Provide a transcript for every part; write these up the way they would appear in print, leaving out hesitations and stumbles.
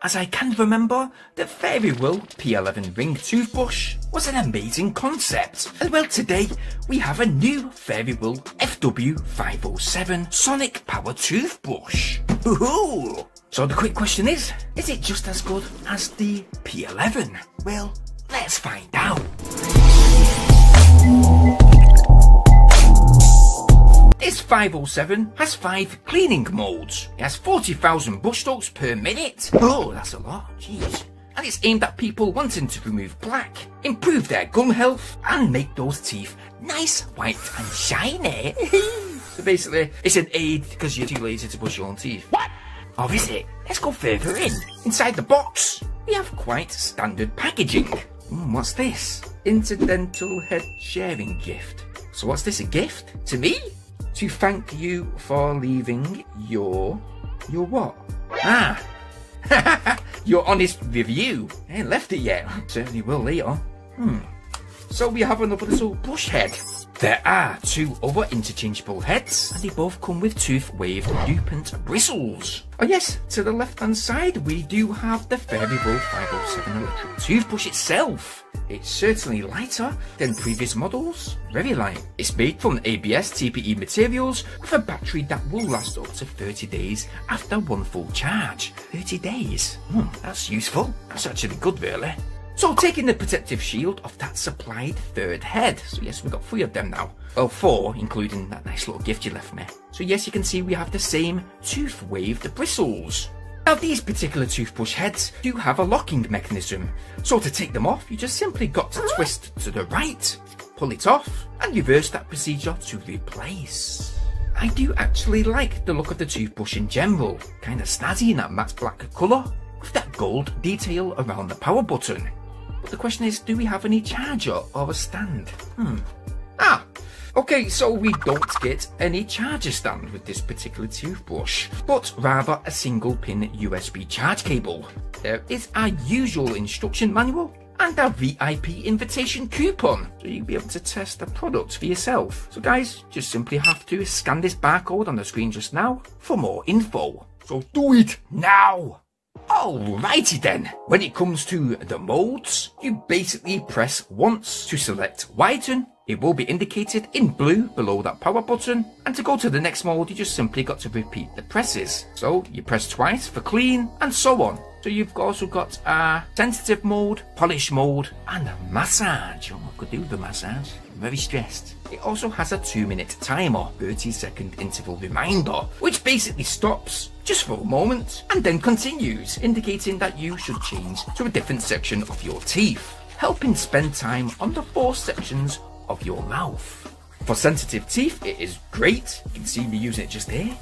as I can remember, the Fairywill P11 ring toothbrush was an amazing concept. And well, today we have a new Fairywill FW507 sonic power toothbrush. Woohoo! So the quick question is it just as good as the P11? Well, let's find out. This 507 has 5 cleaning modes. It has 40,000 brush strokes per minute. Oh, that's a lot, jeez. And it's aimed at people wanting to remove plaque, improve their gum health, and make those teeth nice, white and shiny. So basically, it's an aid because you're too lazy to brush your own teeth. What? Or is it? Let's go further in. Inside the box, we have quite standard packaging. What's this? Incidental head sharing gift. So what's this, a gift? To me? To thank you for leaving your what? Ah, your honest review. I ain't left it yet. Certainly will later. So we have another little brush head. There are 2 other interchangeable heads, and they both come with tooth wave dupant bristles. Oh yes, to the left hand side we do have the Fairywill 507 electric toothbrush itself. It's certainly lighter than previous models, very light. It's made from ABS TPE materials with a battery that will last up to 30 days after one full charge. 30 days? That's useful. That's actually good really. So taking the protective shield off that supplied 3rd head. So yes, we've got 3 of them now. Well, 4, including that nice little gift you left me. So yes, you can see we have the same tooth waved bristles. Now these particular toothbrush heads do have a locking mechanism. So to take them off, you just simply got to twist to the right, pull it off, and reverse that procedure to replace. I do actually like the look of the toothbrush in general. Kinda snazzy in that matte black colour, with that gold detail around the power button. But the question is, do we have any charger or a stand? Okay, so we don't get any charger stand with this particular toothbrush, but rather a single pin USB charge cable. There is our usual instruction manual and our VIP invitation coupon, so you'll be able to test the product for yourself. So guys, just simply have to scan this barcode on the screen just now for more info. So do it now! Alrighty then, when it comes to the modes, you basically press once to select widen. It will be indicated in blue below that power button, and to go to the next mode you just simply got to repeat the presses. So you press twice for clean and so on. So you've also got a sensitive mode, polish mode and massage. Oh, I could do the massage, I'm very stressed. It also has a 2-minute timer, 30-second interval reminder, which basically stops just for a moment and then continues, indicating that you should change to a different section of your teeth, helping spend time on the 4 sections of your mouth. For sensitive teeth, it is great. You can see me using it just here.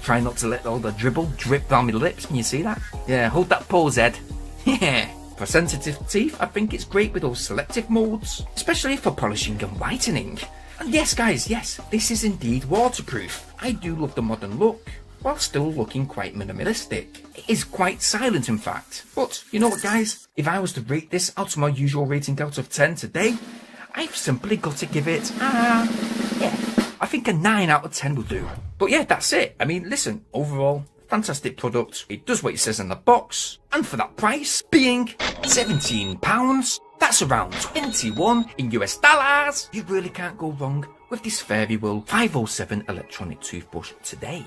Try not to let all the dribble drip down my lips. Can you see that? Yeah, hold that pose, Ed. Yeah. For sensitive teeth, I think it's great with those selective modes, especially for polishing and whitening. And yes guys, yes, this is indeed waterproof. I do love the modern look, while still looking quite minimalistic. It is quite silent in fact. But you know what guys, if I was to rate this out of my usual rating out of 10 today, I've simply got to give it, I think a 9 out of 10 will do. But yeah, that's it. I mean, listen, overall, fantastic product. It does what it says in the box. And for that price, being £17, that's around 21 in US dollars. You really can't go wrong with this Fairywill 507 electronic toothbrush today.